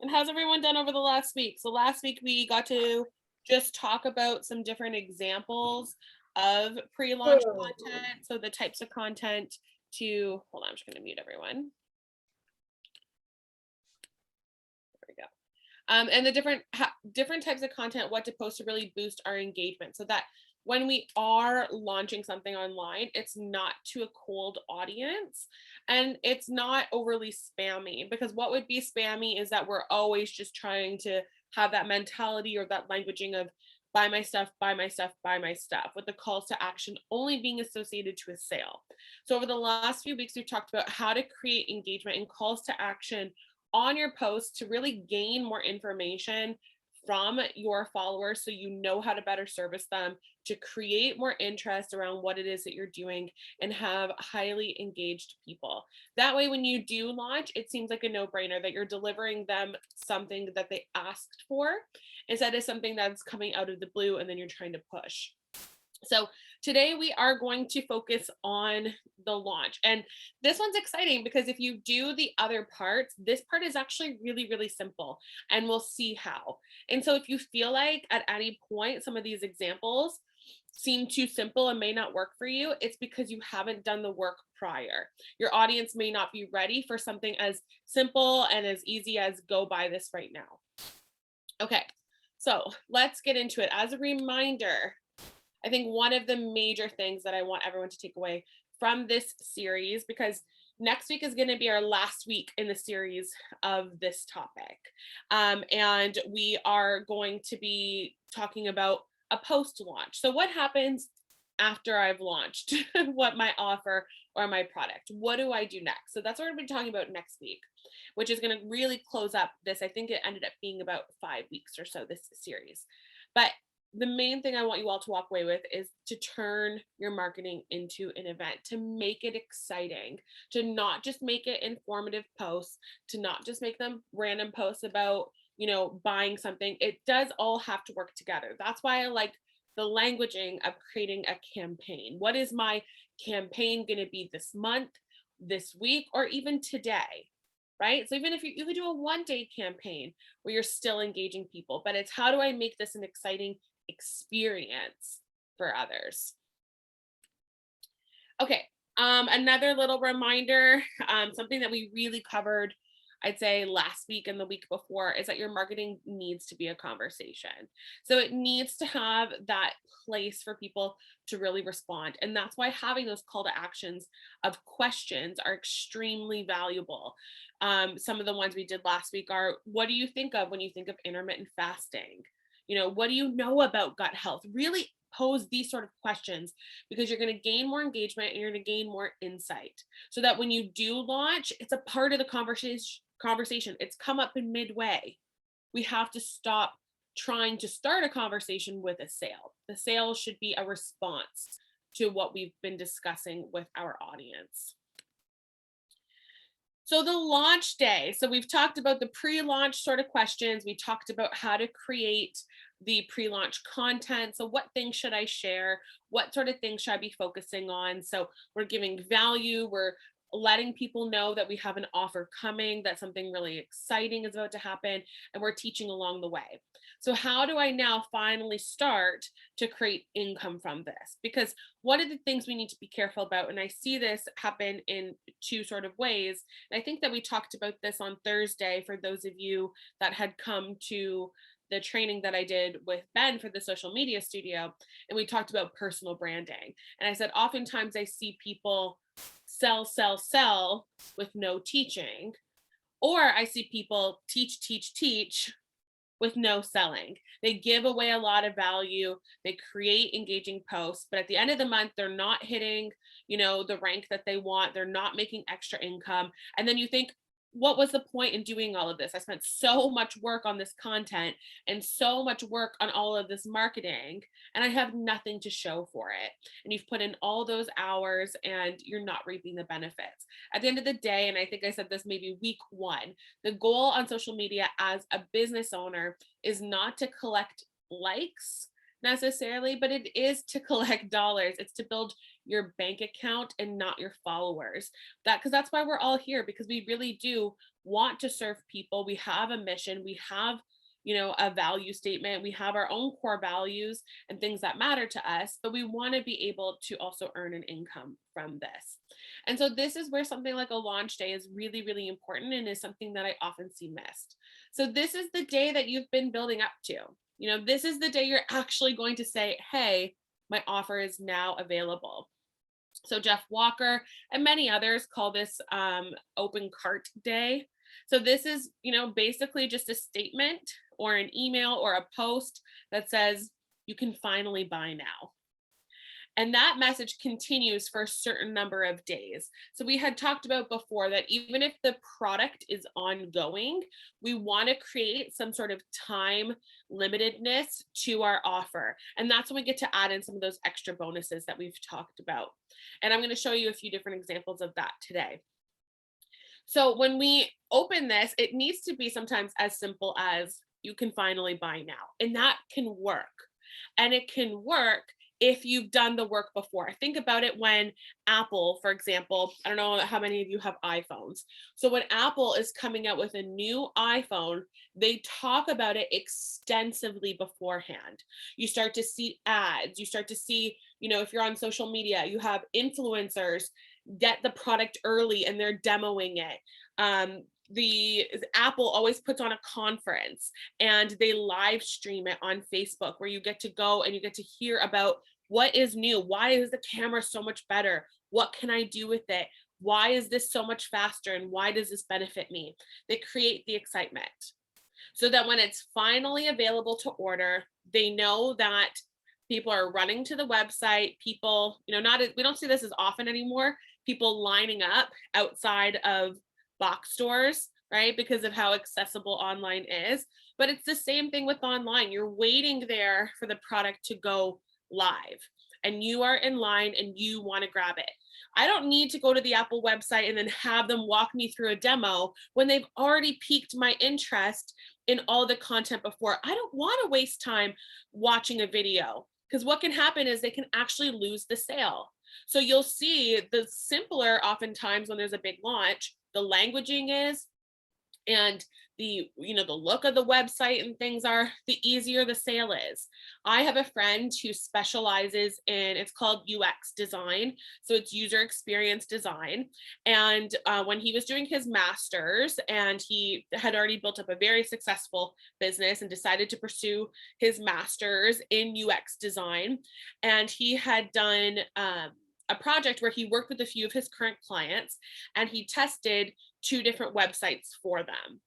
And how's everyone done over the last week? So last week we got to just talk about some different examples of pre-launch content. So the types of content to, hold on, I'm just going to mute everyone. There we go. And the different types of content, what to post to really boost our engagement, so that when we are launching something online, it's not to a cold audience and it's not overly spammy. Because what would be spammy is that we're always just trying to have that mentality or that languaging of buy my stuff, buy my stuff, buy my stuff, with the calls to action only being associated to a sale. So over the last few weeks, we've talked about how to create engagement and calls to action on your posts to really gain more information from your followers so you know how to better service them, to create more interest around what it is that you're doing, and have highly engaged people. That way, when you do launch, it seems like a no-brainer that you're delivering them something that they asked for instead of something that's coming out of the blue and then you're trying to push. So today we are going to focus on the launch. And this one's exciting because if you do the other parts, this part is actually really, really simple, and we'll see how. And so if you feel like at any point some of these examples seem too simple and may not work for you, it's because you haven't done the work prior. Your audience may not be ready for something as simple and as easy as go buy this right now. Okay, so let's get into it. As a reminder, I think one of the major things that I want everyone to take away from this series, because next week is going to be our last week in the series of this topic. And we are going to be talking about a post launch. So, what happens after I've launched what my offer or my product? What do I do next? So, that's what we're going to be talking about next week, which is going to really close up this. I think it ended up being about 5 weeks or so, this series. But the main thing I want you all to walk away with is to turn your marketing into an event, to make it exciting, to not just make it informative posts, to not just make them random posts about, buying something. It does all have to work together. That's why I like the languaging of creating a campaign. What is my campaign going to be this month, this week, or even today? Right? So even if you could do a 1-day campaign where you're still engaging people, but it's how do I make this an exciting experience for others? Okay, another little reminder, something that we really covered, I'd say last week and the week before, is that your marketing needs to be a conversation. So it needs to have that place for people to really respond. And that's why having those call to actions of questions are extremely valuable. Some of the ones we did last week are, what do you think of when you think of intermittent fasting? What do you know about gut health? Really pose these sort of questions, because you're going to gain more engagement and you're going to gain more insight, so that when you do launch, it's a part of the conversation. It's come up in midway. We have to stop trying to start a conversation with a sale. The sale should be a response to what we've been discussing with our audience. So the launch day. So we've talked about the pre-launch sort of questions. We talked about how to create the pre-launch content. So what things should I share? What sort of things should I be focusing on? So we're giving value. We're letting people know that we have an offer coming, that something really exciting is about to happen, and we're teaching along the way. So how do I now finally start to create income from this? Because one of the things we need to be careful about, and I see this happen in two sort of ways, and I think that we talked about this on Thursday for those of you that had come to the training that I did with Ben for the social media studio, and we talked about personal branding. And I said, oftentimes I see people sell with no teaching, or I see people teach with no selling. They give away a lot of value, they create engaging posts, but at the end of the month, they're not hitting, the rank that they want, they're not making extra income. And then you think, what was the point in doing all of this? I spent so much work on this content and so much work on all of this marketing, and I have nothing to show for it. And you've put in all those hours and you're not reaping the benefits. At the end of the day, and I think I said this maybe week 1, the goal on social media as a business owner is not to collect likes necessarily, but it is to collect dollars. It's to build your bank account and not your followers. Because that's why we're all here, because we really do want to serve people. We have a mission. We have, a value statement. We have our own core values and things that matter to us, but we want to be able to also earn an income from this. And so this is where something like a launch day is really, really important and is something that I often see missed. So this is the day that you've been building up to. This is the day you're actually going to say, hey, my offer is now available. So Jeff Walker and many others call this open cart day. So this is, basically just a statement or an email or a post that says you can finally buy now. And that message continues for a certain number of days. So we had talked about before that even if the product is ongoing, we want to create some sort of time limitedness to our offer. And that's when we get to add in some of those extra bonuses that we've talked about. And I'm going to show you a few different examples of that today. So when we open this, it needs to be sometimes as simple as you can finally buy now. And that can work. And it can work if you've done the work before. Think about it when Apple, for example, I don't know how many of you have iPhones. So when Apple is coming out with a new iPhone, they talk about it extensively beforehand. You start to see ads, you start to see, if you're on social media, you have influencers get the product early and they're demoing it. The Apple always puts on a conference and they live stream it on Facebook where you get to go and you get to hear about what is new. Why is the camera so much better? What can I do with it? Why is this so much faster? And why does this benefit me? They create the excitement so that when it's finally available to order, they know that people are running to the website. People, we don't see this as often anymore. People lining up outside of box stores, right? Because of how accessible online is. But it's the same thing with online. You're waiting there for the product to go live and you are in line and you want to grab it. I don't need to go to the Apple website and then have them walk me through a demo when they've already piqued my interest in all the content before. I don't want to waste time watching a video because what can happen is they can actually lose the sale. So you'll see the simpler oftentimes when there's a big launch, the languaging is, and the look of the website and things are, the easier the sale is. I have a friend who specializes in, it's called UX design. So it's user experience design. And when he was doing his master's and he had already built up a very successful business and decided to pursue his master's in UX design. And he had done a project where he worked with a few of his current clients and he tested 2 different websites for them.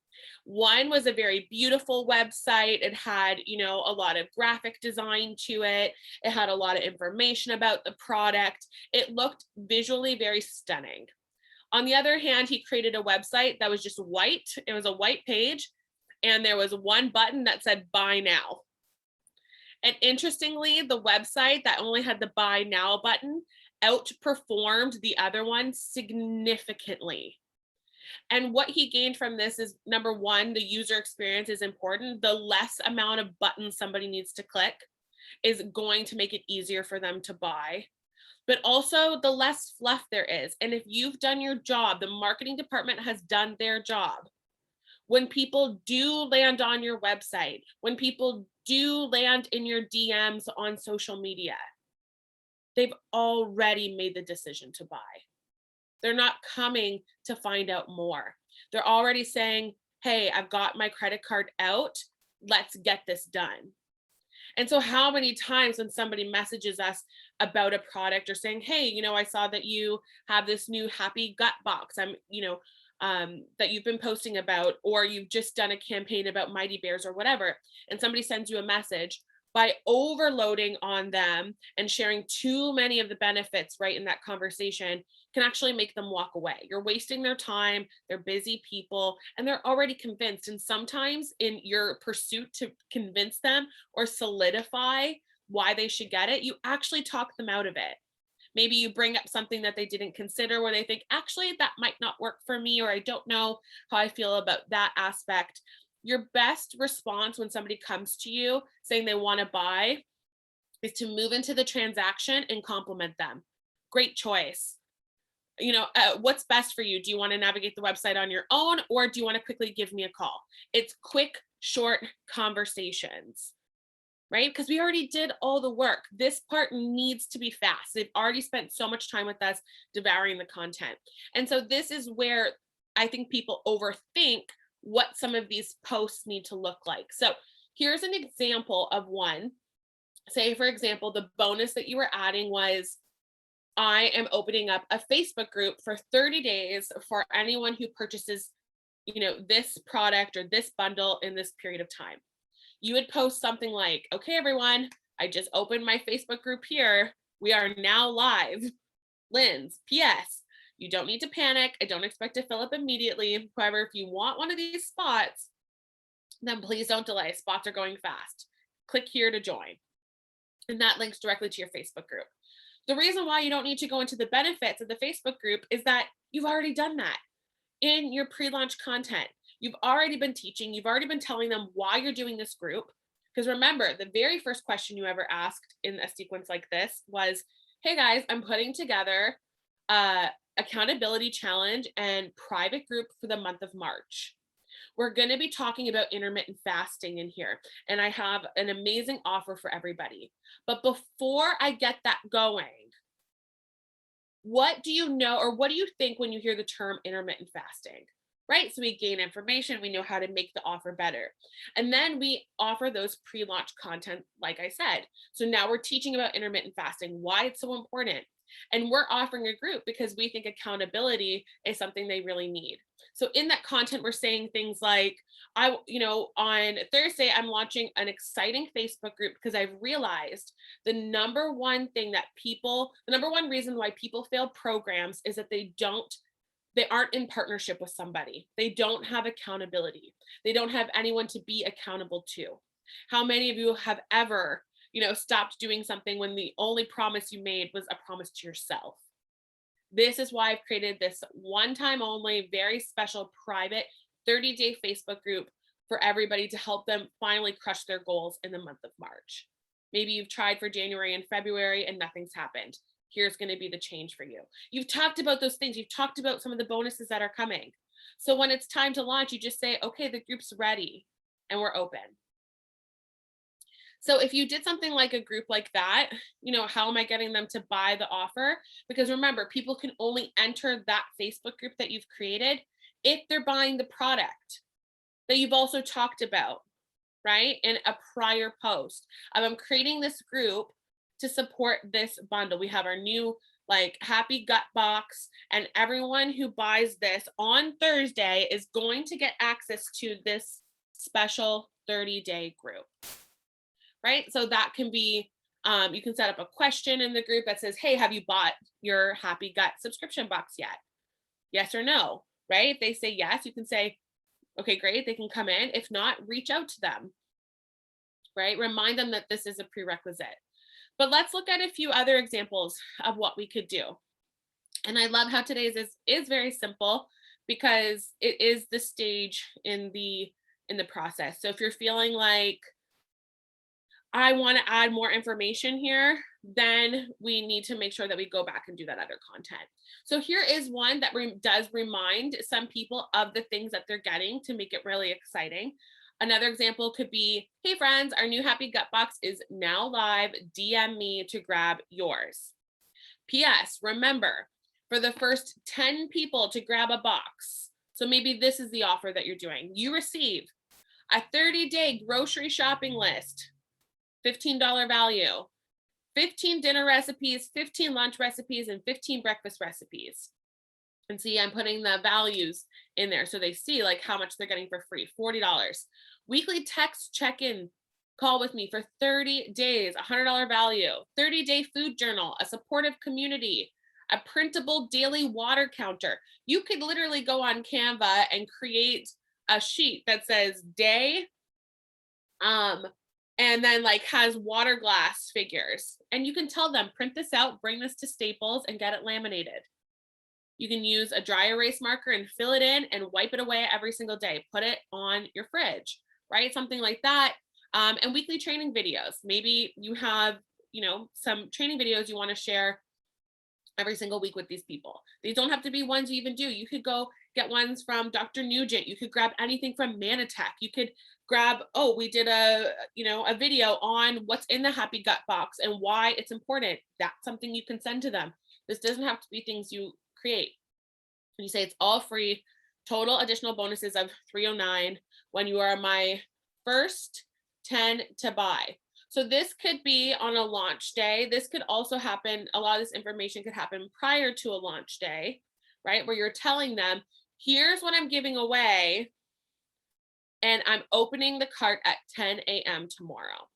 One was a very beautiful website. It had, a lot of graphic design to it. It had a lot of information about the product. It looked visually very stunning. On the other hand, he created a website that was just white. It was a white page and there was one button that said buy now. And interestingly, the website that only had the buy now button outperformed the other one significantly. And what he gained from this is, number one, the user experience is important. The less amount of buttons somebody needs to click is going to make it easier for them to buy. But also the less fluff there is. And if you've done your job, the marketing department has done their job. When people do land on your website, when people do land in your DMs on social media, they've already made the decision to buy. They're not coming to find out more. They're already saying, hey, I've got my credit card out. Let's get this done. And so how many times when somebody messages us about a product or saying, hey, I saw that you have this new happy gut box, that you've been posting about, or you've just done a campaign about Mighty Bears or whatever, and somebody sends you a message, by overloading on them and sharing too many of the benefits right in that conversation can actually make them walk away. You're wasting their time. They're busy people and they're already convinced. And sometimes in your pursuit to convince them or solidify why they should get it, you actually talk them out of it. Maybe you bring up something that they didn't consider where they think, actually, that might not work for me, or I don't know how I feel about that aspect. Your best response when somebody comes to you saying they want to buy is to move into the transaction and compliment them. Great choice. what's best for you? Do you want to navigate the website on your own, or do you want to quickly give me a call? It's quick, short conversations, right? Because we already did all the work. This part needs to be fast. They've already spent so much time with us devouring the content. And so this is where I think people overthink what some of these posts need to look like. So here's an example of one. Say, for example, the bonus that you were adding was, I am opening up a Facebook group for 30 days for anyone who purchases, this product or this bundle in this period of time. You would post something like, okay, everyone, I just opened my Facebook group here. We are now live. Linz, P.S. You don't need to panic. I don't expect to fill up immediately. However, if you want one of these spots, then please don't delay. Spots are going fast. Click here to join. And that links directly to your Facebook group. The reason why you don't need to go into the benefits of the Facebook group is that you've already done that in your pre-launch content. You've already been teaching, you've already been telling them why you're doing this group. Because remember, the very first question you ever asked in a sequence like this was, hey guys, I'm putting together a accountability challenge and private group for the month of March. We're going to be talking about intermittent fasting in here, and I have an amazing offer for everybody. But before I get that going, what do you know, or what do you think when you hear the term intermittent fasting? Right? So we gain information, we know how to make the offer better. And then we offer those pre-launch content, like I said. So now we're teaching about intermittent fasting, why it's so important. And we're offering a group because we think accountability is something they really need. So in that content, we're saying things like, on Thursday, I'm launching an exciting Facebook group because I've realized the number one reason why people fail programs is that they aren't in partnership with somebody. They don't have accountability. They don't have anyone to be accountable to. How many of you have ever, stopped doing something when the only promise you made was a promise to yourself? This is why I've created this one-time only, very special, private 30-day Facebook group for everybody to help them finally crush their goals in the month of March. Maybe you've tried for January and February and nothing's happened. Here's going to be the change for you. You've talked about those things. You've talked about some of the bonuses that are coming. So when it's time to launch, you just say, okay, the group's ready and we're open. So if you did something like a group like that, how am I getting them to buy the offer? Because remember, people can only enter that Facebook group that you've created if they're buying the product that you've also talked about, right? In a prior post. I'm creating this group to support this bundle. We have our new happy gut box, and everyone who buys this on Thursday is going to get access to this special 30-day group, right? So that can be, you can set up a question in the group that says, hey, have you bought your happy gut subscription box yet? Yes or no, right? If they say yes, you can say, okay, great, they can come in. If not, reach out to them, right? Remind them that this is a prerequisite. But let's look at a few other examples of what we could do. And I love how today's is very simple because it is the stage in the process. So if you're feeling like, I want to add more information here, then we need to make sure that we go back and do that other content. So here is one that does remind some people of the things that they're getting to make it really exciting. Another example could be, hey friends, our new Happy Gut Box is now live. DM me to grab yours. P.S. Remember, for the first 10 people to grab a box, so maybe this is the offer that you're doing, you receive a 30-day grocery shopping list, $15 value, 15 dinner recipes, 15 lunch recipes, and 15 breakfast recipes. And see, I'm putting the values in there so they see how much they're getting for free, $40. Weekly text check-in call with me for 30 days, $100 value, 30-day food journal, a supportive community, a printable daily water counter. You could literally go on Canva and create a sheet that says day, and then has water glass figures. And you can tell them, print this out, bring this to Staples and get it laminated. You can use a dry erase marker and fill it in and wipe it away every single day. Put it on your fridge, right? Something like that. And weekly training videos. Maybe you have, some training videos you want to share every single week with these people. These don't have to be ones you even do. You could go get ones from Dr. Nugent. You could grab anything from Manatech. You could grab, oh, we did a video on what's in the Happy Gut box and why it's important. That's something you can send to them. This doesn't have to be things you create. And you say it's all free, total additional bonuses of $309 when you are my first 10 to buy. So this could be on a launch day. This could also happen. A lot of this information could happen prior to a launch day, right? Where you're telling them, here's what I'm giving away, and I'm opening the cart at 10 a.m. tomorrow.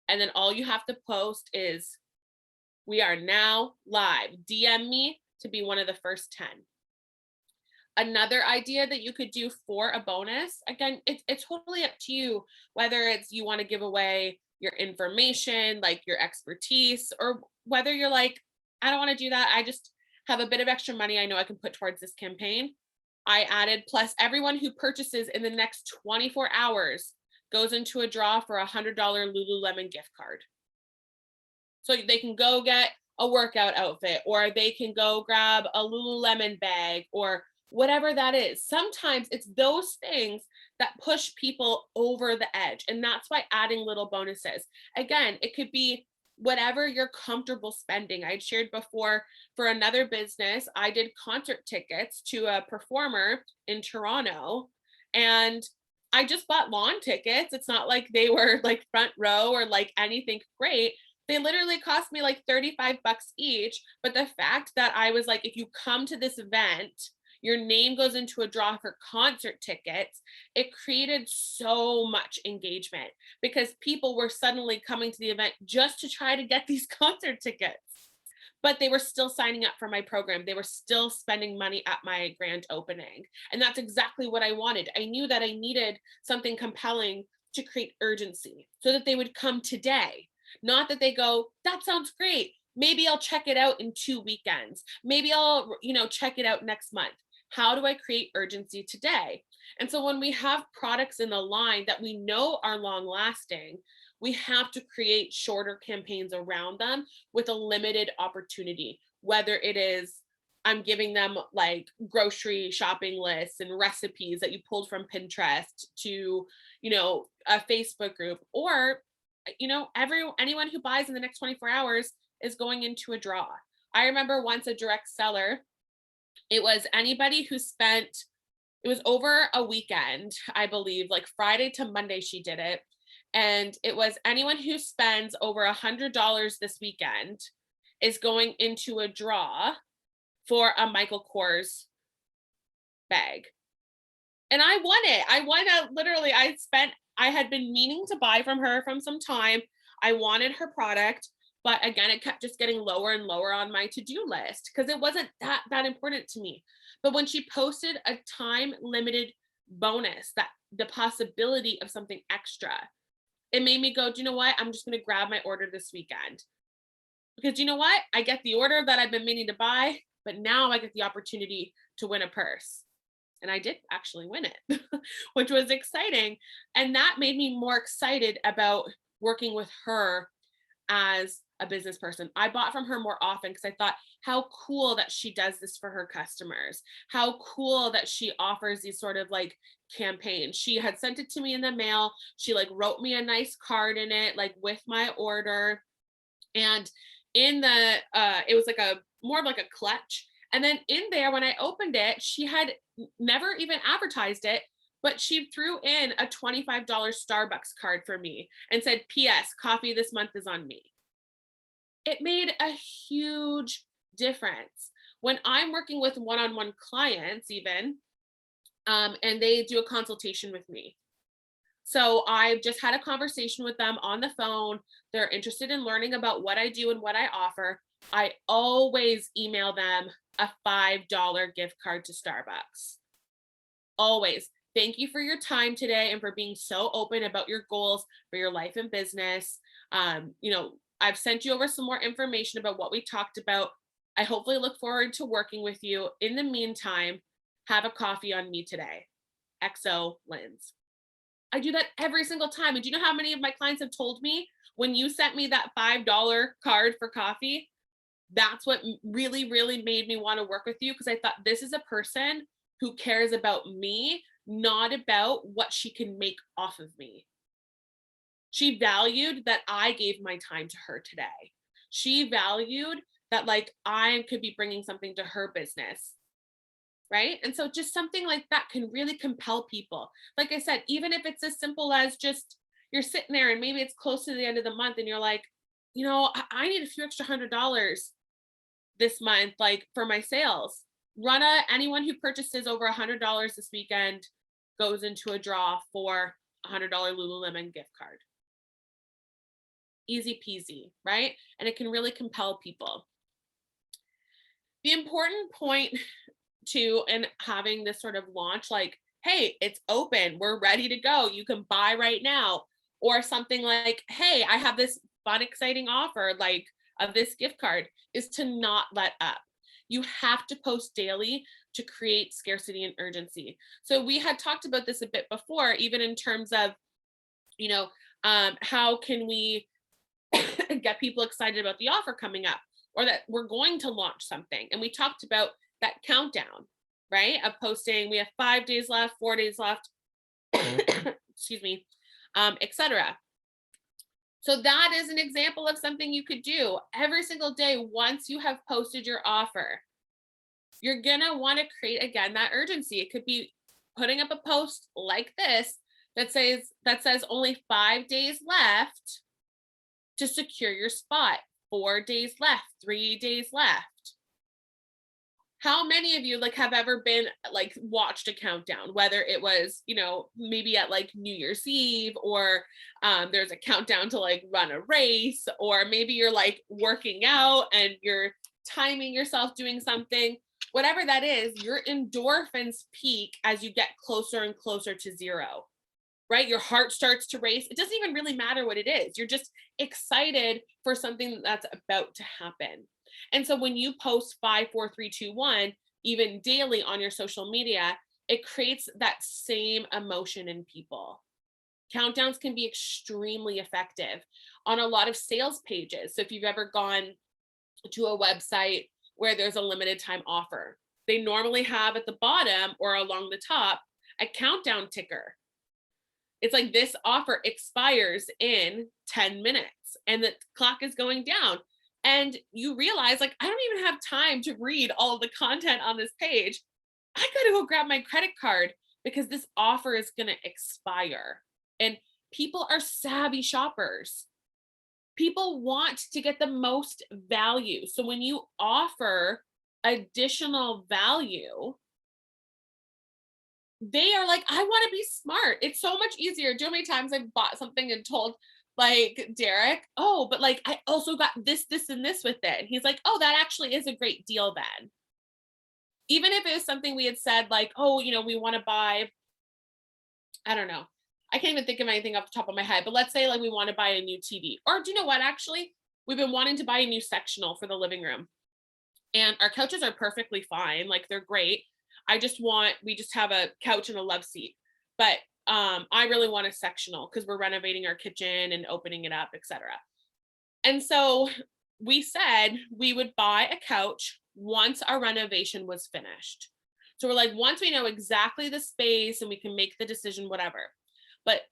And then all you have to post is, we are now live. DM me to be one of the first 10. Another idea that you could do for a bonus, again, it's totally up to you, whether it's you want to give away your information, like your expertise, or whether you're like, I don't want to do that. I just have a bit of extra money I know I can put towards this campaign. I added, plus everyone who purchases in the next 24 hours goes into a draw for a $100 Lululemon gift card. So they can go get a workout outfit, or they can go grab a Lululemon bag, or whatever that is. Sometimes it's those things that push people over the edge. And that's why adding little bonuses. Again, it could be whatever you're comfortable spending. I'd shared before, for another business, I did concert tickets to a performer in Toronto, and I just bought lawn tickets. It's not like they were like front row or like anything great. They literally cost me like $35 each. But the fact that I was like, if you come to this event, your name goes into a draw for concert tickets, it created so much engagement because people were suddenly coming to the event just to try to get these concert tickets. But they were still signing up for my program. They were still spending money at my grand opening. And that's exactly what I wanted. I knew that I needed something compelling to create urgency so that they would come today. Not that they go, that sounds great. Maybe I'll check it out in 2 weekends. Maybe I'll, check it out next month. How do I create urgency today? And so when we have products in the line that we know are long lasting, we have to create shorter campaigns around them with a limited opportunity, whether it is I'm giving them like grocery shopping lists and recipes that you pulled from Pinterest to, a Facebook group, or, anyone who buys in the next 24 hours is going into a draw. I remember once a direct seller, it was anybody who spent, it was over a weekend, I believe, like Friday to Monday she did it. And it was anyone who spends over $100 this weekend is going into a draw for a Michael Kors bag. And I won it. I won a, literally, I had been meaning to buy from her from some time. I wanted her product, but again, it kept just getting lower and lower on my to-do list because it wasn't that important to me. But when she posted a time limited bonus, that the possibility of something extra, it made me go, do you know what? I'm just going to grab my order this weekend. Because you know what? I get the order that I've been meaning to buy, but now I get the opportunity to win a purse. And I did actually win it, which was exciting. And that made me more excited about working with her as a business person. I bought from her more often because I thought, how cool that she does this for her customers. How cool that she offers these sort of like campaigns. She had sent it to me in the mail. She like wrote me a nice card in it, like with my order. And in the, it was like a more of like a clutch. And then in there, when I opened it, she had never even advertised it, but she threw in a $25 Starbucks card for me and said, P.S. coffee this month is on me. It made a huge difference. When I'm working with one-on-one clients even, and they do a consultation with me. So I've just had a conversation with them on the phone. They're interested in learning about what I do and what I offer. I always email them a $5 gift card to Starbucks. Always. Thank you for your time today and for being so open about your goals for your life and business. I've sent you over some more information about what we talked about. I hopefully look forward to working with you. In the meantime, have a coffee on me today. XO Linz. I do that every single time. And do you know how many of my clients have told me when you sent me that $5 card for coffee, That's what really, really made me want to work with you, because I thought this is a person who cares about me, not about what she can make off of me. She valued that I gave my time to her today. She valued that like I could be bringing something to her business, right? And so just something like that can really compel people. Like I said, even if it's as simple as just you're sitting there and maybe it's close to the end of the month and you're like, I need a few extra $100 this month, like for my sales. Anyone who purchases over $100 this weekend goes into a draw for $100 Lululemon gift card. Easy peasy, right? And it can really compel people. The important point to in having this sort of launch, like, hey, it's open, we're ready to go, you can buy right now, or something like, hey, I have this fun, exciting offer, like of this gift card, is to not let up. You have to post daily to create scarcity and urgency. So we had talked about this a bit before, even in terms of, you know, how can we get people excited about the offer coming up, or that we're going to launch something. And we talked about that countdown, right? Of posting, we have 5 days left, 4 days left, excuse me, etc. So that is an example of something you could do every single day. Once you have posted your offer, you're gonna want to create again that urgency. It could be putting up a post like this that says only 5 days left to secure your spot. 4 days left, 3 days left. How many of you like have ever been like watched a countdown, whether it was, maybe at like New Year's Eve, or there's a countdown to like run a race, or maybe you're like working out and you're timing yourself doing something, whatever that is, your endorphins peak as you get closer and closer to zero, right? Your heart starts to race. It doesn't even really matter what it is. You're just excited for something that's about to happen. And so when you post 5, 4, 3, 2, 1, even daily on your social media, it creates that same emotion in people. Countdowns can be extremely effective on a lot of sales pages. So if you've ever gone to a website where there's a limited time offer, they normally have at the bottom or along the top a countdown ticker. It's like, this offer expires in 10 minutes and the clock is going down. And you realize, like, I don't even have time to read all of the content on this page. I got to go grab my credit card because this offer is going to expire. And people are savvy shoppers. People want to get the most value. So when you offer additional value, they are like, I want to be smart. It's so much easier. Do you know how many times I've bought something and told like Derek, oh, but like I also got this, this, and this with it. And he's like, oh, that actually is a great deal then. Even if it was something we had said, like, oh, we want to buy, I don't know. I can't even think of anything off the top of my head, but let's say like we want to buy a new TV. Or do you know what? Actually, we've been wanting to buy a new sectional for the living room. And our couches are perfectly fine. Like, they're great. We just have a couch and a love seat. But I really want a sectional because we're renovating our kitchen and opening it up, etc. And so we said we would buy a couch once our renovation was finished. So we're like, once we know exactly the space and we can make the decision, whatever. But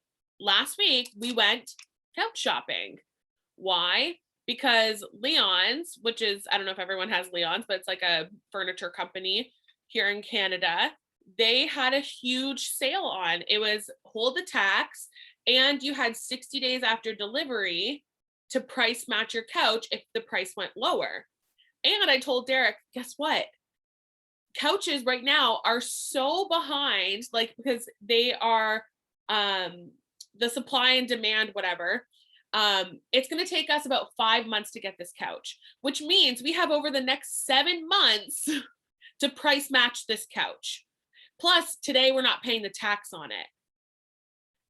last week we went couch shopping. Why? Because Leon's, which is, I don't know if everyone has Leon's, but it's like a furniture company here in Canada, they had a huge sale on. It was hold the tax, and you had 60 days after delivery to price match your couch if the price went lower. And I told Derek, guess what? Couches right now are so behind, like, because they are the supply and demand, whatever. It's going to take us about 5 months to get this couch, which means we have over the next 7 months to price match this couch. Plus, today we're not paying the tax on it.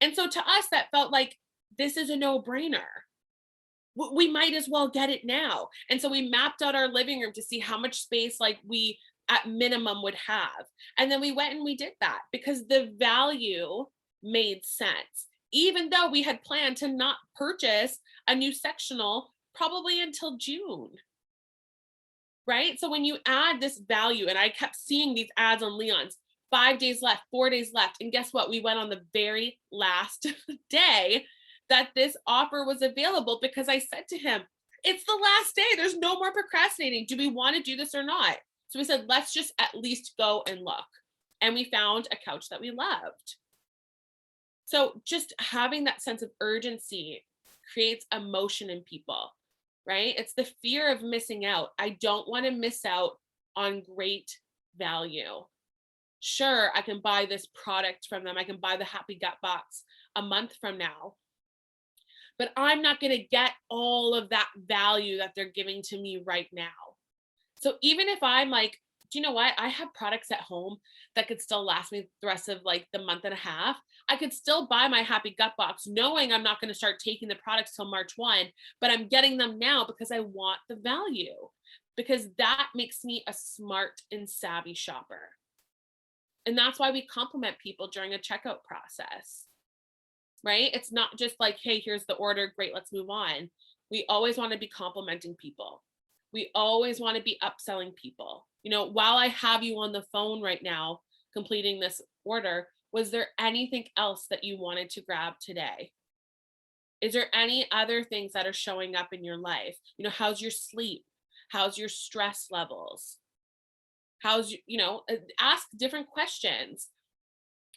And so to us, that felt like this is a no-brainer. We might as well get it now. And so we mapped out our living room to see how much space like we at minimum would have. And then we went and we did that because the value made sense, even though we had planned to not purchase a new sectional probably until June. right? So when you add this value, and I kept seeing these ads on Leon's, 5 days left, 4 days left. And guess what? We went on the very last day that this offer was available because I said to him, it's the last day. There's no more procrastinating. Do we want to do this or not? So we said, let's just at least go and look. And we found a couch that we loved. So just having that sense of urgency creates emotion in people, right? It's the fear of missing out. I don't want to miss out on great value. Sure, I can buy this product from them. I can buy the Happy Gut box a month from now, but I'm not going to get all of that value that they're giving to me right now. So even if I'm like, do you know what? I have products at home that could still last me the rest of like the month and a half. I could still buy my Happy Gut box knowing I'm not going to start taking the products till March 1, but I'm getting them now because I want the value, because that makes me a smart and savvy shopper. And that's why we compliment people during a checkout process, right? It's not just like, hey, here's the order. Great, let's move on. We always want to be complimenting people. We always want to be upselling people. You know, while I have you on the phone right now, completing this order, was there anything else that you wanted to grab today? Is there any other things that are showing up in your life? You know, how's your sleep? How's your stress levels? How's, ask different questions.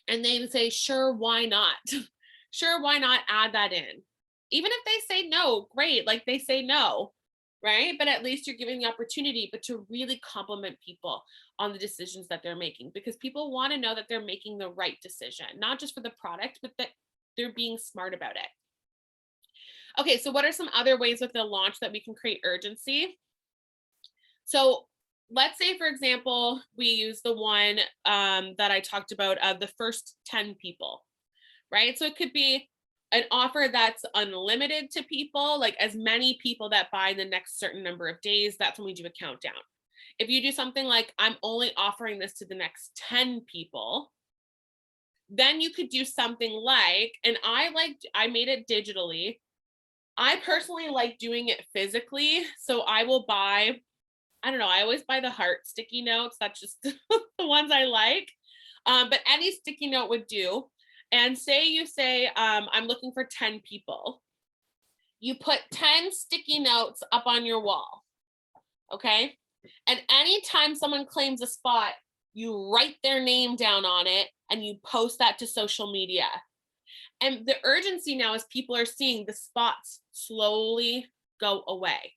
And they would say, sure, why not? Sure, why not add that in? Even if they say no, great, like they say no, right? But at least you're giving the opportunity, but to really compliment people on the decisions that they're making, because people want to know that they're making the right decision, not just for the product, but that they're being smart about it. Okay, so what are some other ways with the launch that we can create urgency? So let's say, for example, we use the one that I talked about of the first 10 people, right? So it could be an offer that's unlimited to people, like as many people that buy in the next certain number of days. That's when we do a countdown. If you do something like, I'm only offering this to the next 10 people, then you could do something like, and I made it digitally. I personally like doing it physically. So I will buy, I don't know, I always buy the heart sticky notes. That's just the ones I like. But any sticky note would do. And you say, I'm looking for 10 people. You put 10 sticky notes up on your wall. Okay. And anytime someone claims a spot, you write their name down on it and you post that to social media. And the urgency now is people are seeing the spots slowly go away.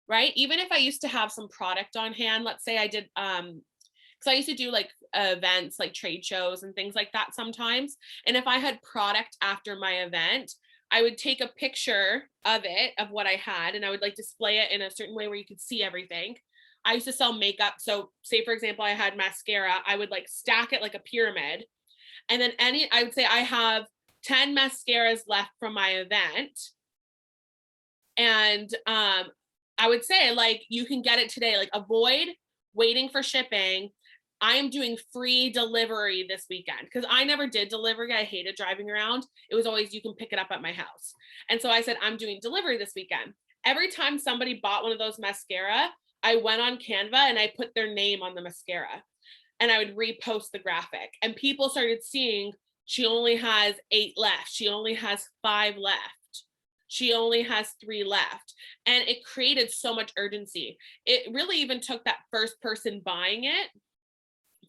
Right? Even if I used to have some product on hand, let's say I did, because I used to do like events, like trade shows and things like that sometimes. And if I had product after my event, I would take a picture of it, of what I had, and I would like display it in a certain way where you could see everything. I used to sell makeup. So say, for example, I had mascara, I would like stack it like a pyramid. And then I would say I have 10 mascaras left from my event. And I would say, like, you can get it today, like avoid waiting for shipping. I am doing free delivery this weekend, because I never did delivery. I hated driving around. It was always, you can pick it up at my house. And so I said, I'm doing delivery this weekend. Every time somebody bought one of those mascara, I went on Canva and I put their name on the mascara and I would repost the graphic, and people started seeing, she only has 8 left. She only has 5 left. She only has 3 left. And it created so much urgency. It really even took that first person buying it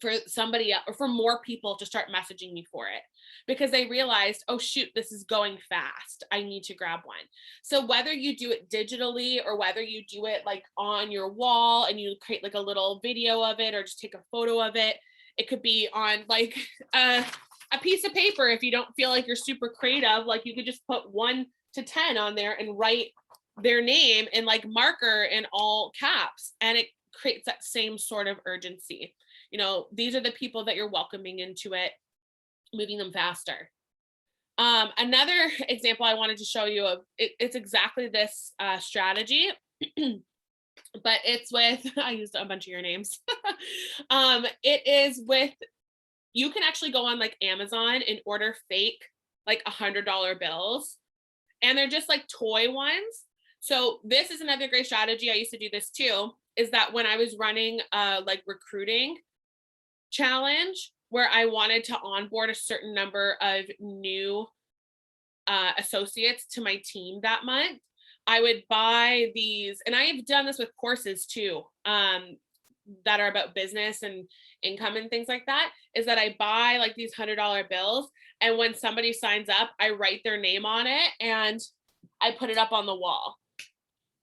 for somebody else, or for more people to start messaging me for it, because they realized, oh shoot, this is going fast. I need to grab one. So whether you do it digitally or whether you do it like on your wall and you create like a little video of it or just take a photo of it, it could be on like a piece of paper. If you don't feel like you're super creative, like you could just put 1 to 10 on there and write their name in like marker in all caps, and it creates that same sort of urgency. You know, these are the people that you're welcoming into it, moving them faster. Another example I wanted to show you of it's exactly this strategy, but it's with, I used a bunch of your names. It is with, you can actually go on like Amazon and order fake like $100 bills, and they're just like toy ones. So this is another great strategy. I used to do this too, is that when I was running like recruiting challenge where I wanted to onboard a certain number of new associates to my team that month, I would buy these, and I've done this with courses too, that are about business and income and things like that, is that I buy like these $100 bills. And when somebody signs up, I write their name on it and I put it up on the wall,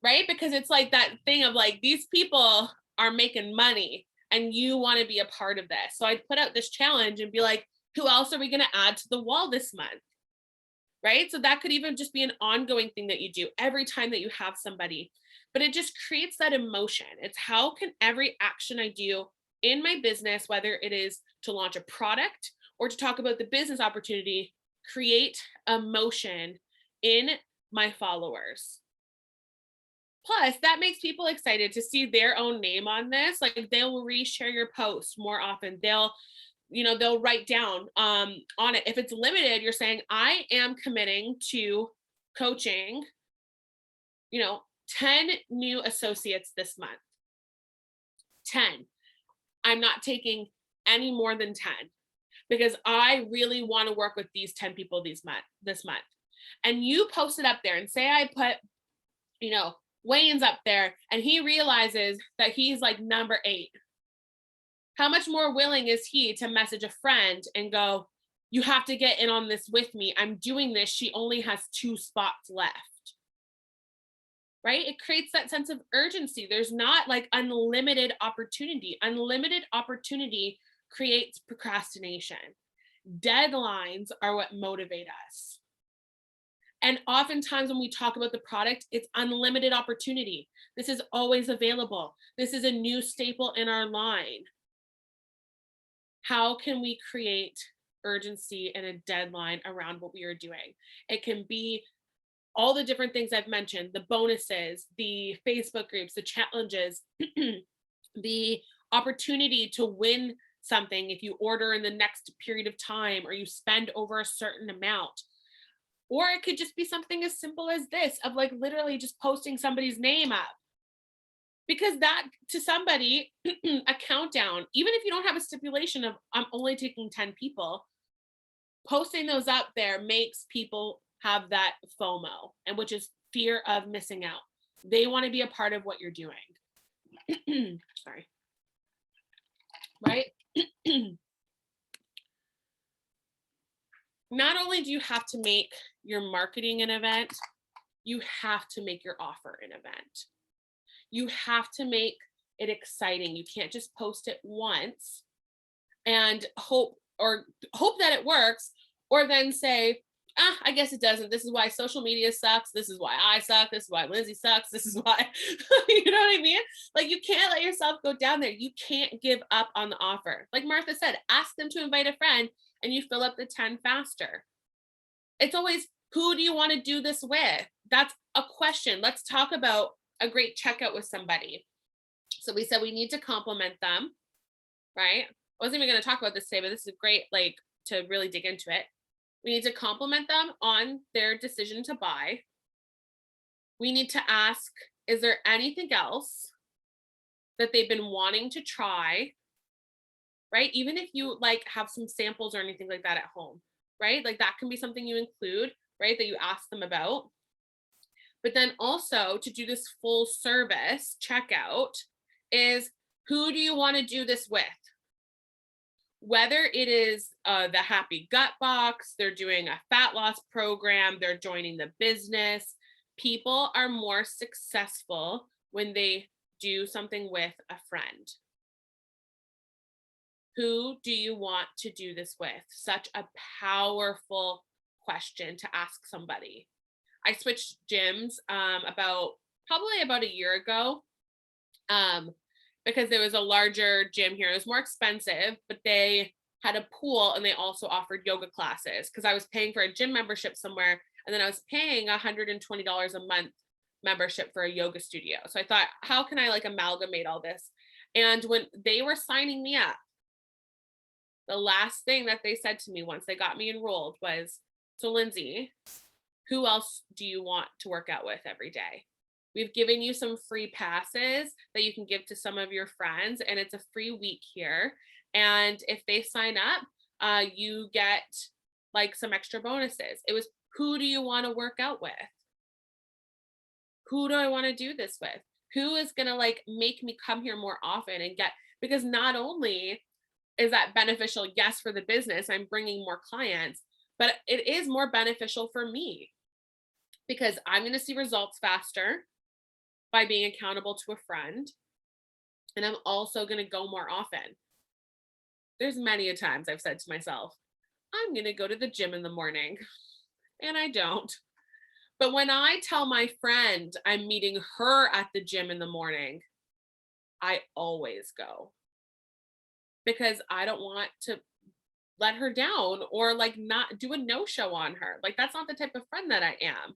right? Because it's like that thing of like, these people are making money and you want to be a part of this. So I'd put out this challenge and be like, who else are we going to add to the wall this month? Right? So that could even just be an ongoing thing that you do every time that you have somebody, but it just creates that emotion. It's how can every action I do in my business, whether it is to launch a product or to talk about the business opportunity, create emotion in my followers. Plus, that makes people excited to see their own name on this. Like they'll reshare your post more often. They'll write down on it. If it's limited, you're saying, I am committing to coaching, 10 new associates this month. 10. I'm not taking any more than 10 because I really want to work with these 10 people this month. And you post it up there and say I put, Wayne's up there and he realizes that he's like number 8. How much more willing is he to message a friend and go, you have to get in on this with me. I'm doing this. She only has 2 spots left. Right? It creates that sense of urgency. There's not like unlimited opportunity. Unlimited opportunity creates procrastination. Deadlines are what motivate us. And oftentimes when we talk about the product, it's unlimited opportunity. This is always available. This is a new staple in our line. How can we create urgency and a deadline around what we are doing? It can be all the different things I've mentioned, the bonuses, the Facebook groups, the challenges, the opportunity to win something if you order in the next period of time or you spend over a certain amount. Or it could just be something as simple as this, of like literally just posting somebody's name up. Because that, to somebody, a countdown, even if you don't have a stipulation of I'm only taking 10 people, posting those up there makes people have that FOMO, and which is fear of missing out. They want to be a part of what you're doing. Sorry. Right? Not only do you have to make your marketing an event, you have to make your offer an event. You have to make it exciting. You can't just post it once and hope that it works, or then say, I guess it doesn't. This is why social media sucks. This is why I suck. This is why Lindsay sucks. This is why, you know what I mean? Like you can't let yourself go down there. You can't give up on the offer. Like Martha said, ask them to invite a friend and you fill up the 10 faster. It's always, who do you want to do this with? That's a question. Let's talk about a great checkout with somebody. So we said we need to compliment them, right? I wasn't even going to talk about this today, but this is great, like to really dig into it. We need to compliment them on their decision to buy. We need to ask, is there anything else that they've been wanting to try, right? Even if you like have some samples or anything like that at home, right? Like that can be something you include, right? That you ask them about. But then also to do this full service checkout is, who do you want to do this with? Whether it is the Happy Gut Box, they're doing a fat loss program, they're joining the business. People are more successful when they do something with a friend. Who do you want to do this with? Such a powerful question to ask somebody. I switched gyms probably about a year ago because there was a larger gym here. It was more expensive, but they had a pool and they also offered yoga classes because I was paying for a gym membership somewhere and then I was paying $120 a month membership for a yoga studio. So I thought, how can I like amalgamate all this? And when they were signing me up, the last thing that they said to me once they got me enrolled was, so Lindsay, who else do you want to work out with every day? We've given you some free passes that you can give to some of your friends, and it's a free week here. And if they sign up, you get like some extra bonuses. It was, who do you want to work out with? Who do I want to do this with? Who is going to like make me come here more often and get, because not only is that beneficial, yes, for the business, I'm bringing more clients, but it is more beneficial for me because I'm going to see results faster by being accountable to a friend. And I'm also going to go more often. There's many a times I've said to myself, I'm going to go to the gym in the morning, and I don't. But when I tell my friend I'm meeting her at the gym in the morning, I always go because I don't want to let her down or like not do a no-show on her. Like, that's not the type of friend that I am.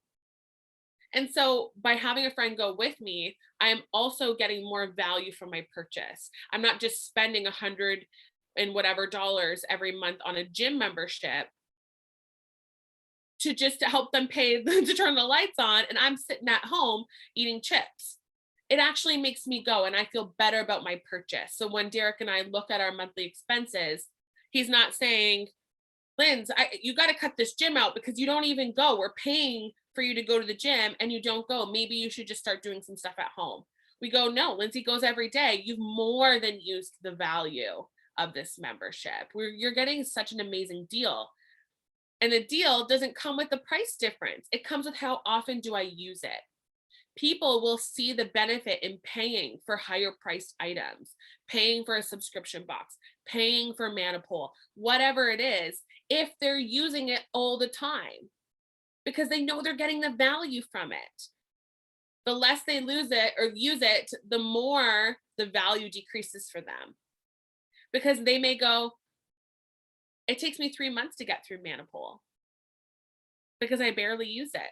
And so by having a friend go with me, I am also getting more value from my purchase. I'm not just spending 100 and whatever dollars every month on a gym membership to just to help them pay to turn the lights on, and I'm sitting at home eating chips. It actually makes me go and I feel better about my purchase. So when Derek and I look at our monthly expenses, he's not saying, Lindsay, you got to cut this gym out because you don't even go. We're paying for you to go to the gym and you don't go. Maybe you should just start doing some stuff at home. We go, no, Lindsay goes every day. You've more than used the value of this membership. You're getting such an amazing deal. And the deal doesn't come with the price difference. It comes with how often do I use it. People will see the benefit in paying for higher priced items, paying for a subscription box, paying for Manipul, whatever it is, if they're using it all the time, because they know they're getting the value from it. The less they lose it or use it, the more the value decreases for them. Because they may go, it takes me 3 months to get through Manipul because I barely use it.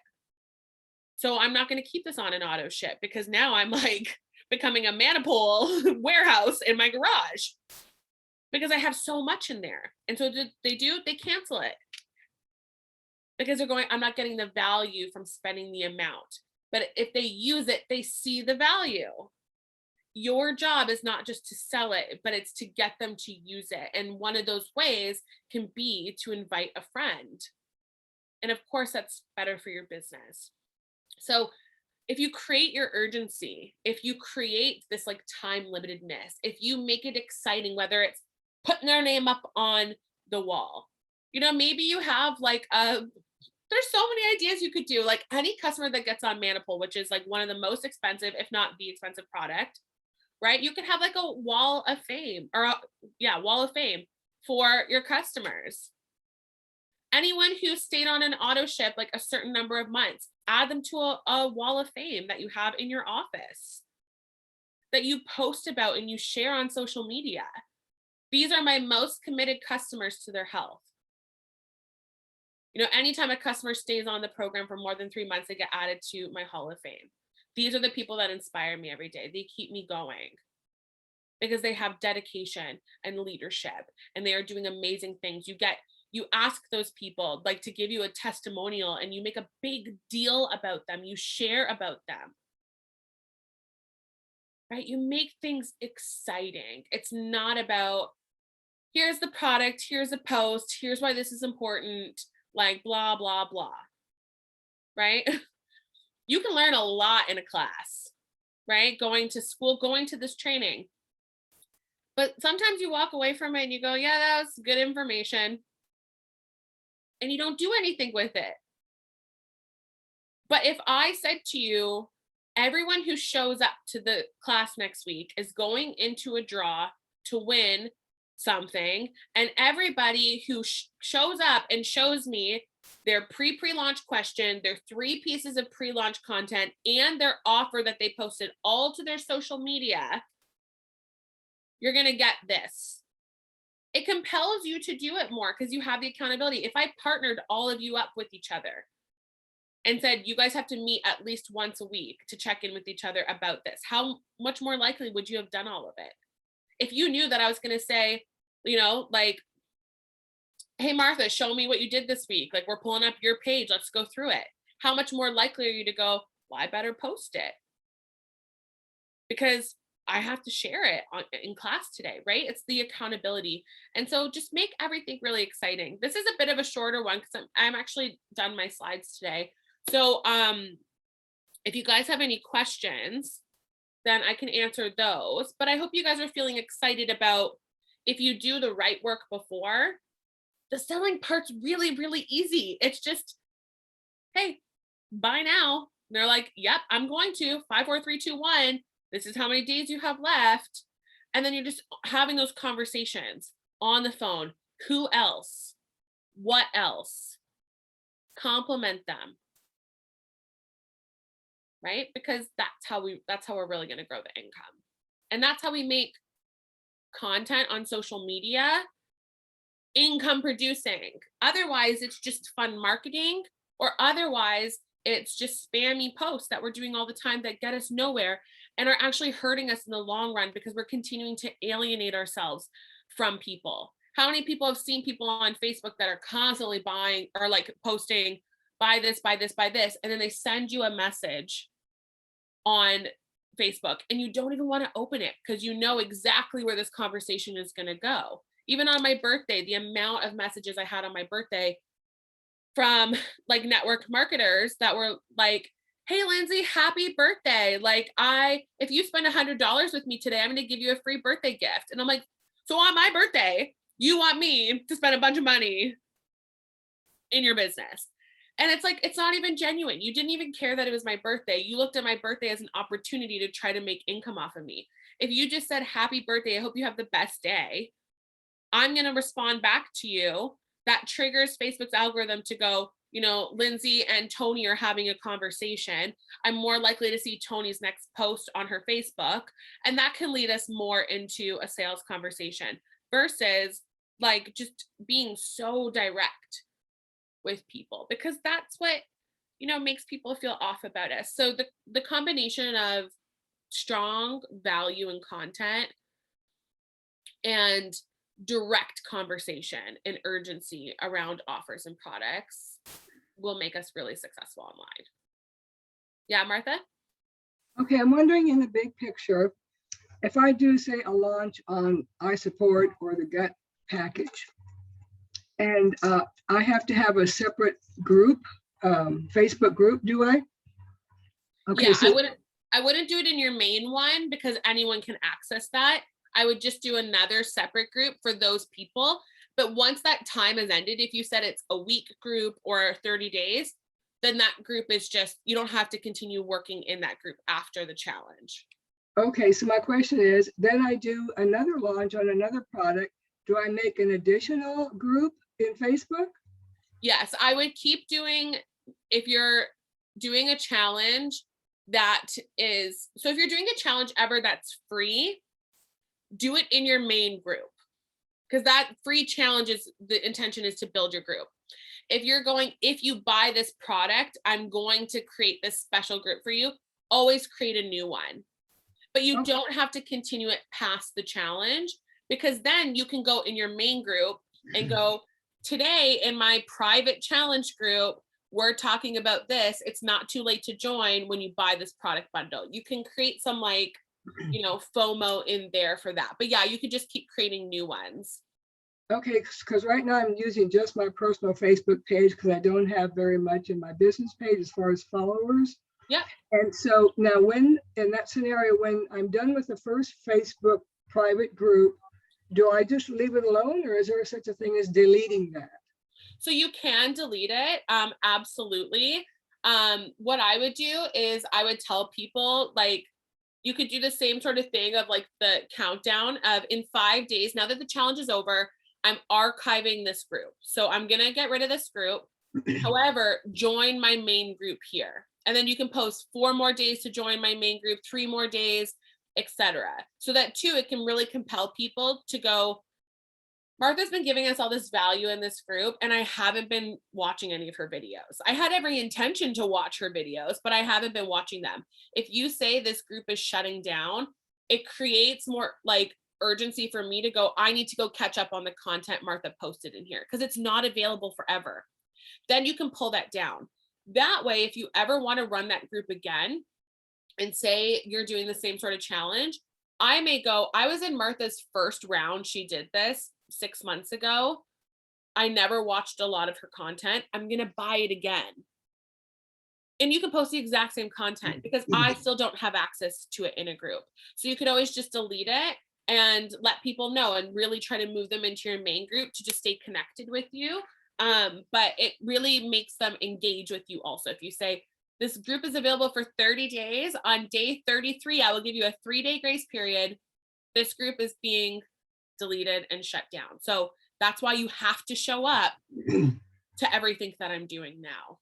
So I'm not going to keep this on an auto ship because now I'm like becoming a Manipul warehouse in my garage because I have so much in there. And so they cancel it because they're going, I'm not getting the value from spending the amount. But if they use it, they see the value. Your job is not just to sell it, but it's to get them to use it. And one of those ways can be to invite a friend. And of course, that's better for your business. So if you create your urgency, if you create this like time limitedness, if you make it exciting, whether it's putting their name up on the wall, maybe you have like there's so many ideas you could do. Like any customer that gets on Manipul, which is like one of the most expensive, if not the expensive product, right? You could have like a wall of fame wall of fame for your customers. Anyone who stayed on an auto ship like a certain number of months, add them to a wall of fame that you have in your office that you post about and you share on social media. These are my most committed customers to their health. Anytime a customer stays on the program for more than 3 months, they get added to my Hall of Fame. These are the people that inspire me every day. They keep me going because they have dedication and leadership and they are doing amazing things. You ask those people like to give you a testimonial and you make a big deal about them. You share about them, right? You make things exciting. It's not about, here's the product, here's a post, here's why this is important, like blah, blah, blah, right? You can learn a lot in a class, right? Going to school, going to this training. But sometimes you walk away from it and you go, yeah, that was good information. And you don't do anything with it. But if I said to you, everyone who shows up to the class next week is going into a draw to win something, and everybody who shows up and shows me their pre-launch question, their 3 pieces of pre-launch content, and their offer that they posted all to their social media, you're going to get this. It compels you to do it more because you have the accountability. If I partnered all of you up with each other and said, you guys have to meet at least once a week to check in with each other about this, how much more likely would you have done all of it? If you knew that I was going to say, like, hey, Martha, show me what you did this week. Like, we're pulling up your page. Let's go through it. How much more likely are you to go, well, I better post it? because I have to share it in class today, right? It's the accountability. And so just make everything really exciting. This is a bit of a shorter one because I'm actually done my slides today. So if you guys have any questions, then I can answer those. But I hope you guys are feeling excited about, if you do the right work before, the selling part's really, really easy. It's just, hey, buy now. And they're like, yep, I'm going to. 5, 4, 3, 2, 1. This is how many days you have left. And then you're just having those conversations on the phone. Who else? What else? Compliment them. Right? Because that's how we're really going to grow the income. And that's how we make content on social media income producing. Otherwise, it's just fun marketing, or otherwise it's just spammy posts that we're doing all the time that get us nowhere and are actually hurting us in the long run because we're continuing to alienate ourselves from people. How many people have seen people on Facebook that are constantly buying or like posting, buy this, buy this, buy this, and then they send you a message on Facebook and you don't even want to open it because you know exactly where this conversation is going to go. Even on my birthday, the amount of messages I had on my birthday from like network marketers that were like, hey, Lindsay, happy birthday. Like if you spend $100 with me today, I'm going to give you a free birthday gift. And I'm like, so on my birthday, you want me to spend a bunch of money in your business? And it's like, it's not even genuine. You didn't even care that it was my birthday. You looked at my birthday as an opportunity to try to make income off of me. If you just said, happy birthday, I hope you have the best day, I'm going to respond back to you. That triggers Facebook's algorithm to go, you know, Lindsay and Tony are having a conversation. I'm more likely to see Tony's next post on her Facebook. And that can lead us more into a sales conversation versus like just being so direct with people, because that's what, you know, makes people feel off about us. So the combination of strong value and content and direct conversation and urgency around offers and products will make us really successful online. Yeah, Martha? Okay, I'm wondering in the big picture, if I do say a launch on iSupport or the gut package, and I have to have a separate group, Facebook group, do I? Okay, yeah, so I wouldn't do it in your main one because anyone can access that. I would just do another separate group for those people. But once that time has ended, if you said it's a week group or 30 days, then that group is just, you don't have to continue working in that group after the challenge. okay, so my question is, then I do another launch on another product. Do I make an additional group in Facebook? Yes, I would keep doing, if you're doing a challenge that is, so if you're doing a challenge ever that's free, do it in your main group, because that free challenge is, the intention is to build your group. If you're going, if you buy this product, I'm going to create this special group for you, always create a new one. But you don't have to continue it past the challenge, because then you can go in your main group and go, today in my private challenge group, we're talking about this. It's not too late to join when you buy this product bundle. You can create some like, you know, FOMO in there for that. But yeah, you could just keep creating new ones. Okay, because right now I'm using just my personal Facebook page because I don't have very much in my business page as far as followers. Yeah. And so now when, in that scenario, when I'm done with the first Facebook private group, do I just leave it alone, or is there such a thing as deleting that? So you can delete it. Absolutely. What I would do is I would tell people, like, you could do the same sort of thing of like the countdown of, in 5 days, now that the challenge is over, I'm archiving this group. So I'm going to get rid of this group. However, join my main group here. And then you can post 4 more days to join my main group, 3 more days, etc. So that too, it can really compel people to go, Martha's been giving us all this value in this group, and I haven't been watching any of her videos. I had every intention to watch her videos, but I haven't been watching them. If you say this group is shutting down, it creates more like urgency for me to go, I need to go catch up on the content Martha posted in here, because it's not available forever. Then you can pull that down. That way, if you ever want to run that group again, and say you're doing the same sort of challenge, I may go, I was in Martha's first round. She did this 6 months ago. I never watched a lot of her content. I'm going to buy it again. And you can post the exact same content because I still don't have access to it in a group. So you could always just delete it and let people know and really try to move them into your main group to just stay connected with you. But it really makes them engage with you also. If you say, this group is available for 30 days. On day 33, I will give you a 3-day grace period. This group is being deleted and shut down. So that's why you have to show up to everything that I'm doing now.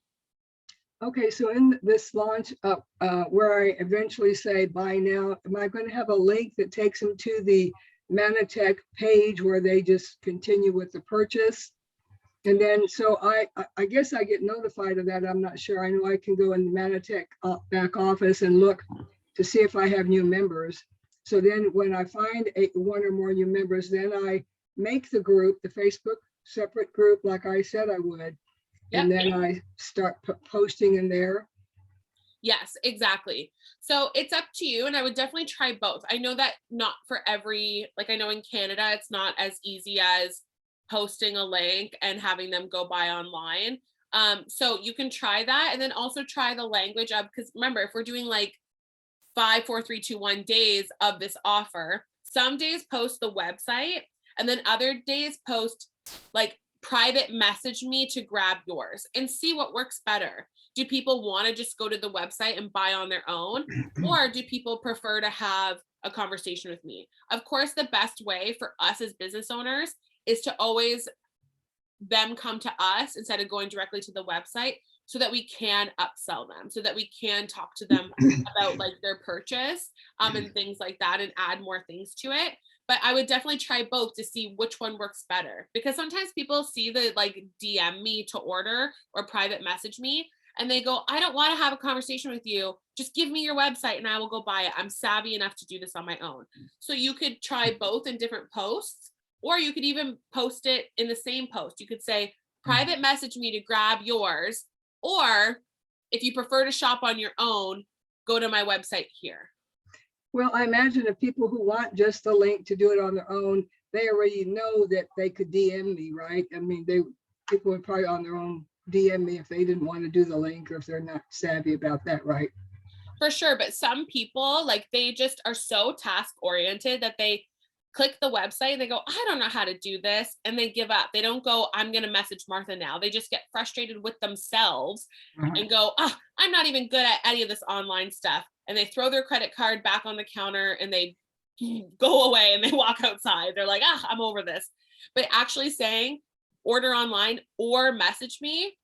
Okay, so in this launch up, where I eventually say buy now, am I going to have a link that takes them to the Manatech page where they just continue with the purchase? And then, so I guess I get notified of that. I'm not sure. I know I can go in the Manatech back office and look to see if I have new members. So then when I find one or more new members, then I make the group, the Facebook separate group, like I said I would. And then I start posting in there. Yes, exactly. So it's up to you. And I would definitely try both. I know that not for every, like I know in Canada, it's not as easy as posting a link and having them go buy online. So you can try that and then also try the language of, because remember, if we're doing like 5, 4, 3, 2, 1 days of this offer, some days post the website and then other days post like private message me to grab yours and see what works better. Do people want to just go to the website and buy on their own? Or do people prefer to have a conversation with me? Of course, the best way for us as business owners is to always them come to us instead of going directly to the website so that we can upsell them, so that we can talk to them about like their purchase and things like that and add more things to it. But I would definitely try both to see which one works better, because sometimes people see the like DM me to order or private message me and they go, I don't want to have a conversation with you. Just give me your website and I will go buy it. I'm savvy enough to do this on my own. So you could try both in different posts, or you could even post it in the same post. You could say, private message me to grab yours. Or if you prefer to shop on your own, go to my website here. Well, I imagine if people who want just the link to do it on their own, they already know that they could DM me, right? I mean, people would probably on their own DM me if they didn't want to do the link or if they're not savvy about that, right? For sure. But some people, like they just are so task oriented that they click the website and they go, I don't know how to do this. And they give up. They don't go, I'm going to message Martha now. They just get frustrated with themselves and go, oh, I'm not even good at any of this online stuff. And they throw their credit card back on the counter and they go away and they walk outside. They're like, I'm over this. But actually saying order online or message me,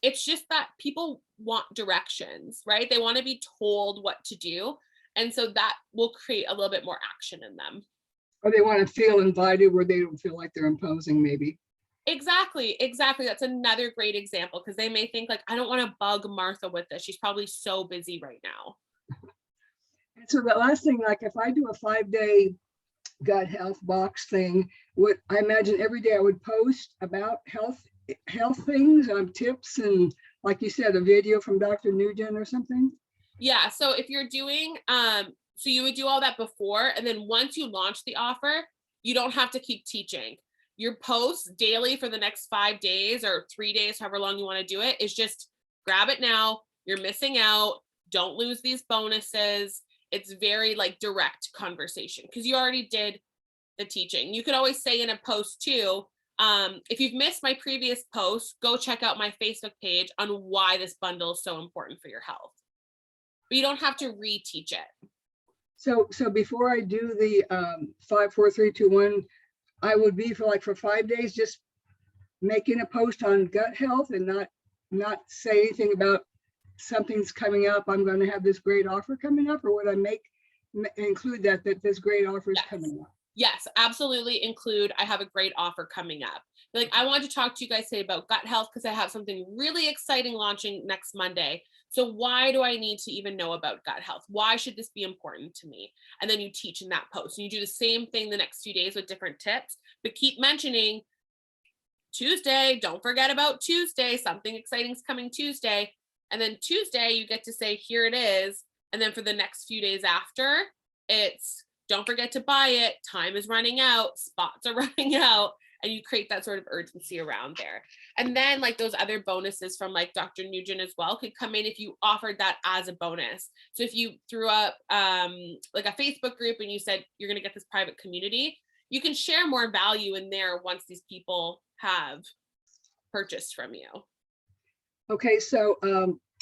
it's just that people want directions, right? They want to be told what to do. And so that will create a little bit more action in them. Or they want to feel invited where they don't feel like they're imposing, maybe. Exactly. That's another great example, because they may think like, I don't want to bug Martha with this. She's probably so busy right now. And so the last thing, like if I do a 5-day gut health box thing, what I imagine every day I would post about health things, tips, and like you said, a video from Dr. Nugent or something. Yeah. So if you're doing, so you would do all that before, and then once you launch the offer, you don't have to keep teaching. Your posts daily for the next 5 days or 3 days, however long you want to do it, is just grab it now. You're missing out. Don't lose these bonuses. It's very like direct conversation because you already did the teaching. You could always say in a post too, if you've missed my previous post, go check out my Facebook page on why this bundle is so important for your health. But you don't have to reteach it. So before I do the 5, 4, 3, 2, 1, I would be for 5 days just making a post on gut health and not say anything about something's coming up. I'm going to have this great offer coming up, or would I include that this great offer is coming up? Yes, absolutely include, I have a great offer coming up. Like, I wanted to talk to you guys today about gut health because I have something really exciting launching next Monday. So why do I need to even know about gut health? Why should this be important to me? And then you teach in that post. And you do the same thing the next few days with different tips, but keep mentioning Tuesday. Don't forget about Tuesday. Something exciting is coming Tuesday. And then Tuesday, you get to say, here it is. And then for the next few days after, it's don't forget to buy it. Time is running out. Spots are running out. And you create that sort of urgency around there. And then like those other bonuses from like Dr. Nugent as well could come in if you offered that as a bonus. So if you threw up like a Facebook group and you said you're going to get this private community, you can share more value in there once these people have purchased from you. Okay, so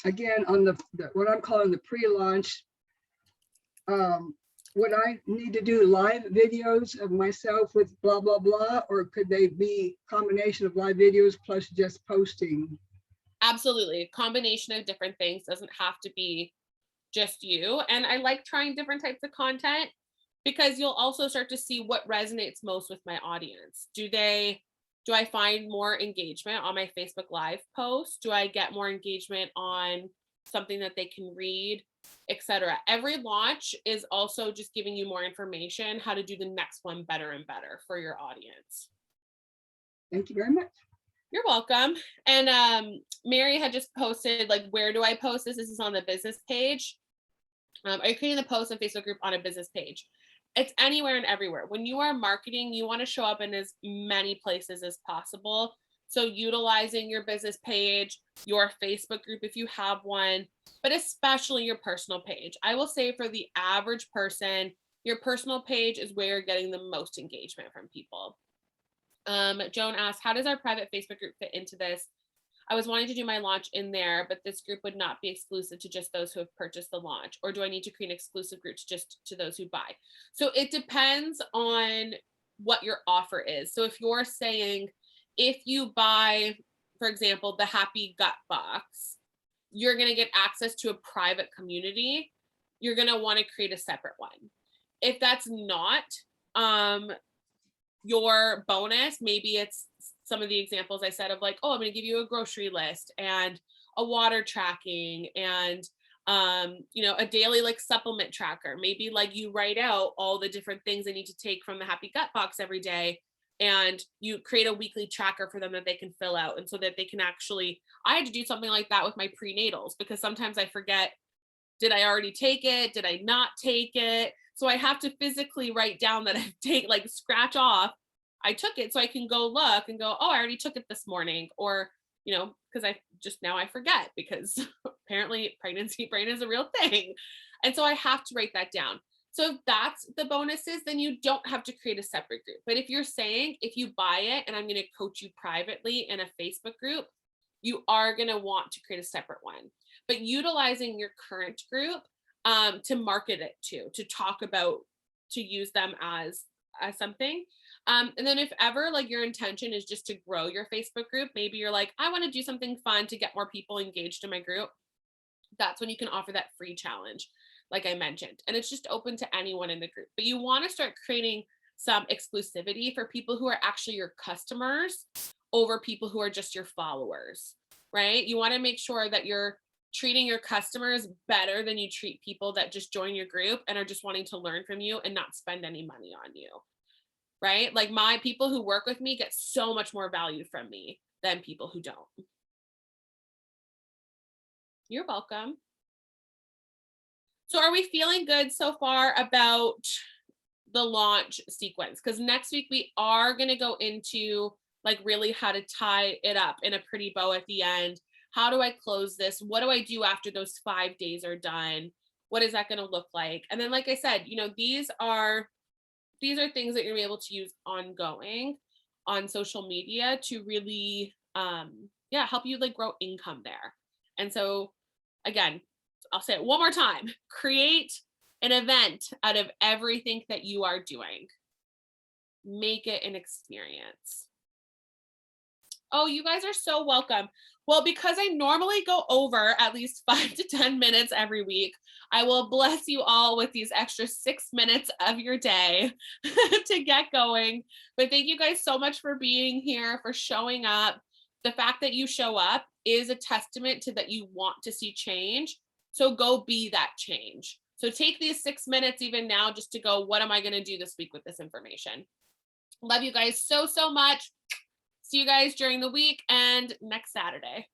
again, on the what I'm calling the pre-launch, would I need to do live videos of myself with blah, blah, blah, or could they be combination of live videos plus just posting? Absolutely. A combination of different things, doesn't have to be just you. And I like trying different types of content because you'll also start to see what resonates most with my audience. Do I find more engagement on my Facebook Live posts? Do I get more engagement on something that they can read, etc.? Every launch is also just giving you more information how to do the next one better and better for your audience. Thank you very much. You're welcome. And Mary had just posted, like, where do I post this? This is on the business page. Are you creating the post and Facebook group on a business page? It's anywhere and everywhere. When you are marketing, you want to show up in as many places as possible. So utilizing your business page, your Facebook group if you have one, but especially your personal page. I will say for the average person, your personal page is where you're getting the most engagement from people. Joan asked, how does our private Facebook group fit into this? I was wanting to do my launch in there, but this group would not be exclusive to just those who have purchased the launch, or do I need to create an exclusive group just to those who buy? So it depends on what your offer is. So if you're saying, if you buy, for example, the Happy Gut Box, you're going to get access to a private community, you're going to want to create a separate one. If that's not your bonus, maybe it's some of the examples I said of like, oh, I'm going to give you a grocery list and a water tracking and a daily like supplement tracker. Maybe like you write out all the different things they need to take from the Happy Gut Box every day, and you create a weekly tracker for them that they can fill out, and so that they can actually, I had to do something like that with my prenatals because sometimes I forget, did I already take it? Did I not take it? So I have to physically write down that I scratch off, I took it, so I can go look and go, oh, I already took it this morning. Or, because I forget because apparently pregnancy brain is a real thing. And so I have to write that down. So if that's the bonuses, then you don't have to create a separate group. But if you're saying, if you buy it and I'm going to coach you privately in a Facebook group, you are going to want to create a separate one. But utilizing your current group to market it to talk about, to use them as something. And then if ever like your intention is just to grow your Facebook group, maybe you're like, I want to do something fun to get more people engaged in my group. That's when you can offer that free challenge, like I mentioned. And it's just open to anyone in the group. But you want to start creating some exclusivity for people who are actually your customers over people who are just your followers, right? You want to make sure that you're treating your customers better than you treat people that just join your group and are just wanting to learn from you and not spend any money on you, right? Like my people who work with me get so much more value from me than people who don't. You're welcome. So are we feeling good so far about the launch sequence? Because next week we are going to go into like really how to tie it up in a pretty bow at the end. How do I close this? What do I do after those 5 days are done? What is that going to look like? And then, like I said, these are things that you're able to use ongoing on social media to really, help you like grow income there. And so again, I'll say it one more time, create an event out of everything that you are doing. Make it an experience. Oh, you guys are so welcome. Well, because I normally go over at least 5 to 10 minutes every week, I will bless you all with these extra 6 minutes of your day to get going. But thank you guys so much for being here, for showing up. The fact that you show up is a testament to that you want to see change. So go be that change. So take these 6 minutes even now just to go, what am I going to do this week with this information? Love you guys so, so much. See you guys during the week and next Saturday.